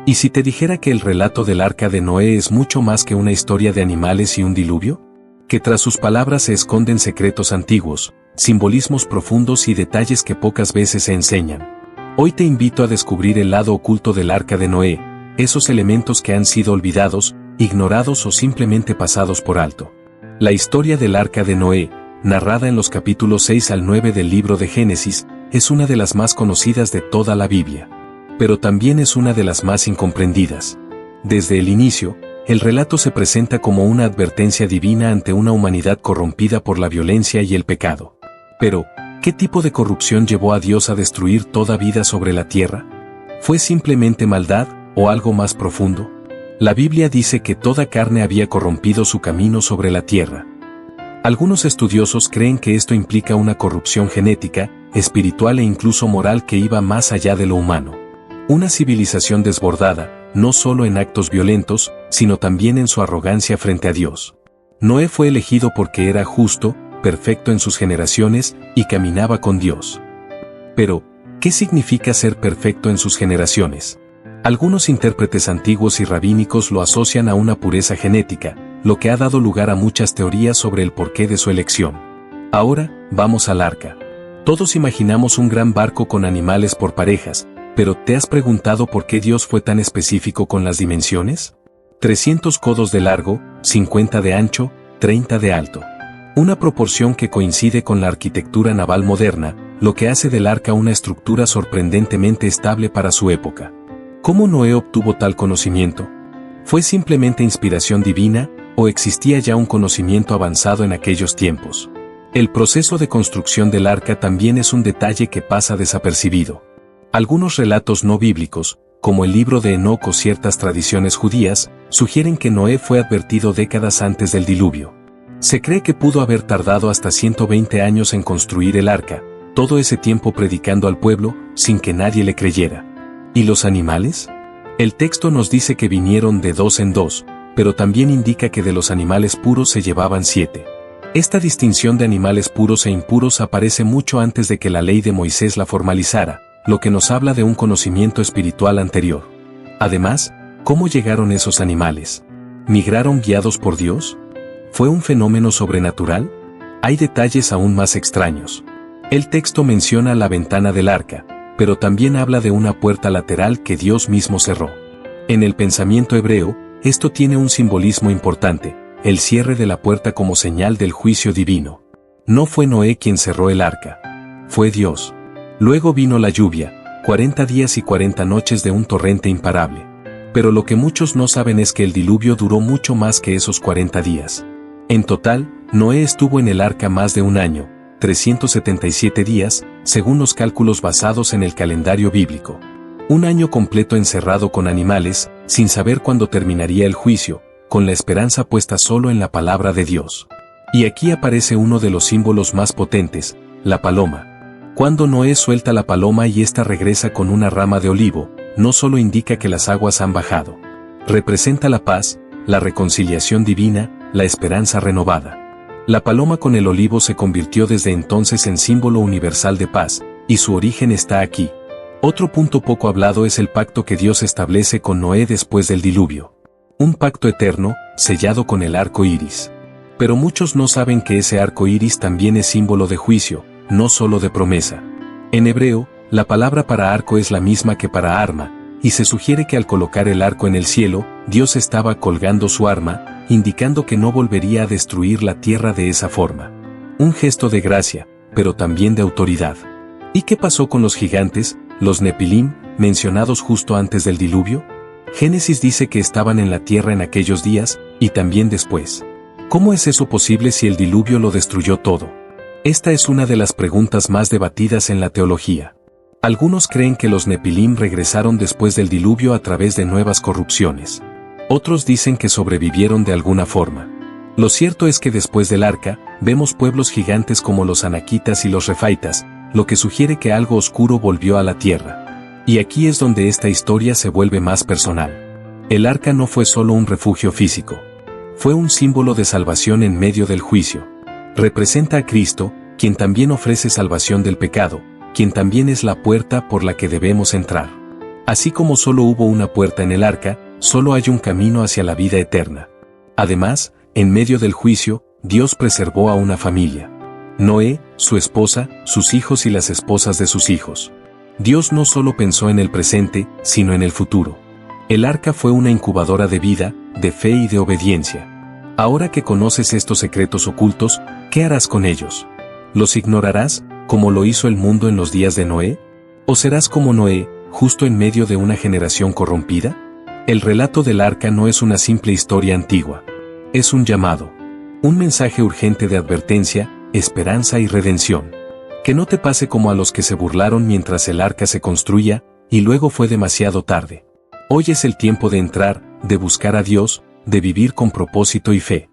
¿Y si te dijera que el relato del arca de Noé es mucho más que una historia de animales y un diluvio? Que tras sus palabras se esconden secretos antiguos, simbolismos profundos y detalles que pocas veces se enseñan. Hoy te invito a descubrir el lado oculto del arca de Noé, esos elementos que han sido olvidados, ignorados o simplemente pasados por alto. La historia del arca de Noé, narrada en los capítulos 6 al 9 del libro de Génesis, es una de las más conocidas de toda la Biblia. Pero también es una de las más incomprendidas. Desde el inicio, el relato se presenta como una advertencia divina ante una humanidad corrompida por la violencia y el pecado. Pero, ¿qué tipo de corrupción llevó a Dios a destruir toda vida sobre la tierra? ¿Fue simplemente maldad, o algo más profundo? La Biblia dice que toda carne había corrompido su camino sobre la tierra. Algunos estudiosos creen que esto implica una corrupción genética, espiritual e incluso moral que iba más allá de lo humano. Una civilización desbordada, no solo en actos violentos, sino también en su arrogancia frente a Dios. Noé fue elegido porque era justo, perfecto en sus generaciones, y caminaba con Dios. Pero, ¿qué significa ser perfecto en sus generaciones? Algunos intérpretes antiguos y rabínicos lo asocian a una pureza genética, lo que ha dado lugar a muchas teorías sobre el porqué de su elección. Ahora, vamos al arca. Todos imaginamos un gran barco con animales por parejas, pero ¿te has preguntado por qué Dios fue tan específico con las dimensiones? 300 codos de largo, 50 de ancho, 30 de alto. Una proporción que coincide con la arquitectura naval moderna, lo que hace del arca una estructura sorprendentemente estable para su época. ¿Cómo Noé obtuvo tal conocimiento? ¿Fue simplemente inspiración divina, o existía ya un conocimiento avanzado en aquellos tiempos? El proceso de construcción del arca también es un detalle que pasa desapercibido. Algunos relatos no bíblicos, como el libro de Enoc o ciertas tradiciones judías, sugieren que Noé fue advertido décadas antes del diluvio. Se cree que pudo haber tardado hasta 120 años en construir el arca, todo ese tiempo predicando al pueblo, sin que nadie le creyera. ¿Y los animales? El texto nos dice que vinieron de 2 en 2, pero también indica que de los animales puros se llevaban 7. Esta distinción de animales puros e impuros aparece mucho antes de que la ley de Moisés la formalizara, lo que nos habla de un conocimiento espiritual anterior. Además, ¿cómo llegaron esos animales? ¿Migraron guiados por Dios? ¿Fue un fenómeno sobrenatural? Hay detalles aún más extraños. El texto menciona la ventana del arca, pero también habla de una puerta lateral que Dios mismo cerró. En el pensamiento hebreo, esto tiene un simbolismo importante, el cierre de la puerta como señal del juicio divino. No fue Noé quien cerró el arca. Fue Dios. Luego vino la lluvia, 40 días y 40 noches de un torrente imparable. Pero lo que muchos no saben es que el diluvio duró mucho más que esos 40 días. En total, Noé estuvo en el arca más de un año, 377 días, según los cálculos basados en el calendario bíblico. Un año completo encerrado con animales, sin saber cuándo terminaría el juicio, con la esperanza puesta solo en la palabra de Dios. Y aquí aparece uno de los símbolos más potentes, la paloma. Cuando Noé suelta la paloma y ésta regresa con una rama de olivo, no solo indica que las aguas han bajado. Representa la paz, la reconciliación divina, la esperanza renovada. La paloma con el olivo se convirtió desde entonces en símbolo universal de paz, y su origen está aquí. Otro punto poco hablado es el pacto que Dios establece con Noé después del diluvio. Un pacto eterno, sellado con el arco iris. Pero muchos no saben que ese arco iris también es símbolo de juicio, no solo de promesa. En hebreo, la palabra para arco es la misma que para arma, y se sugiere que al colocar el arco en el cielo, Dios estaba colgando su arma, indicando que no volvería a destruir la tierra de esa forma. Un gesto de gracia, pero también de autoridad. ¿Y qué pasó con los gigantes, los Nepilim, mencionados justo antes del diluvio? Génesis dice que estaban en la tierra en aquellos días, y también después. ¿Cómo es eso posible si el diluvio lo destruyó todo? Esta es una de las preguntas más debatidas en la teología. Algunos creen que los Nepilim regresaron después del diluvio a través de nuevas corrupciones. Otros dicen que sobrevivieron de alguna forma. Lo cierto es que después del arca, vemos pueblos gigantes como los anaquitas y los refaitas, lo que sugiere que algo oscuro volvió a la tierra. Y aquí es donde esta historia se vuelve más personal. El arca no fue solo un refugio físico. Fue un símbolo de salvación en medio del juicio. Representa a Cristo, quien también ofrece salvación del pecado, quien también es la puerta por la que debemos entrar. Así como solo hubo una puerta en el arca, solo hay un camino hacia la vida eterna. Además, en medio del juicio, Dios preservó a una familia. Noé, su esposa, sus hijos y las esposas de sus hijos. Dios no solo pensó en el presente, sino en el futuro. El arca fue una incubadora de vida, de fe y de obediencia. Ahora que conoces estos secretos ocultos, ¿qué harás con ellos? ¿Los ignorarás, como lo hizo el mundo en los días de Noé? ¿O serás como Noé, justo en medio de una generación corrompida? El relato del arca no es una simple historia antigua. Es un llamado. Un mensaje urgente de advertencia, esperanza y redención. Que no te pase como a los que se burlaron mientras el arca se construía, y luego fue demasiado tarde. Hoy es el tiempo de entrar, de buscar a Dios, de vivir con propósito y fe.